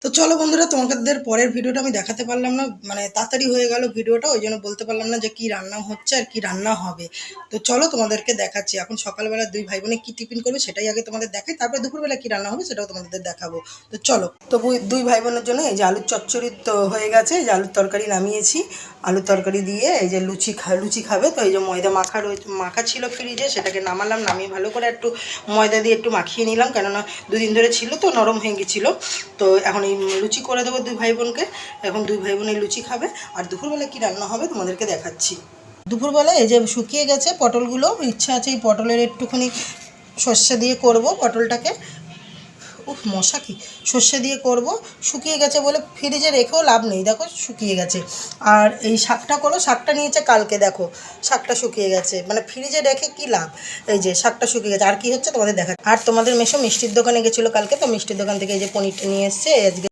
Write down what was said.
তো চলো বন্ধুরা, তোমাদের পরের ভিডিওটা আমি দেখাতে পারলাম না, মানে তাড়াতাড়ি হয়ে গেল ভিডিওটা, ওই জন্য বলতে পারলাম না যে কি রান্না হচ্ছে আর কি রান্না হবে। তো চলো তোমাদেরকে দেখাচ্ছি। এখন সকালবেলা দুই ভাই বোনে কি টিফিন করবে সেটাই আগে তোমাদের দেখাই, তারপরে দুপুরবেলা কি রান্না হবে সেটাও তোমাদের দেখাবো। তো চলো। তো দুই ভাই বোনের জন্য এই যে আলুর চচ্চড়ি তো হয়ে গেছে, এই যে আলুর তরকারি নামিয়েছি। আলুর তরকারি দিয়ে এই যে লুচি খাবে, তো এই যে ময়দা মাখা ছিল ফ্রিজে, সেটাকে নামালাম, নামিয়ে ভালো করে একটু ময়দা দিয়ে একটু মাখিয়ে নিলাম, কেননা দুদিন ধরে ছিল তো নরম হয়ে গেছিলো। তো এখন এই লুচি করে দেবো দুই ভাই বোনকে। এখন দুই ভাই বোন এই লুচি খাবে। আর দুপুরবেলা কী রান্না হবে তোমাদেরকে দেখাচ্ছি। দুপুরবেলা এই যে শুকিয়ে গেছে পটলগুলো, ইচ্ছা আছে এই পটলের একটুখানি সর্ষে দিয়ে করব পটলটাকে। মশা কি, সর্ষে দিয়ে করব। শুকিয়ে গেছে বলে ফ্রিজে রেখেও লাভ নেই, দেখো শুকিয়ে গেছে। আর এই শাকটা করো, শাকটা নিয়েছে কালকে, দেখো শাকটা শুকিয়ে গেছে, মানে ফ্রিজে রেখে কি লাভ। এই যে শাকটা শুকিয়ে গেছে। আর কি হচ্ছে তোমাদের দেখা। আর তোমাদের মেশো মিষ্টির দোকানে গেছিলো কালকে, তো মিষ্টির দোকান থেকে এই যে পনিরটা নিয়ে এসছে আজকে।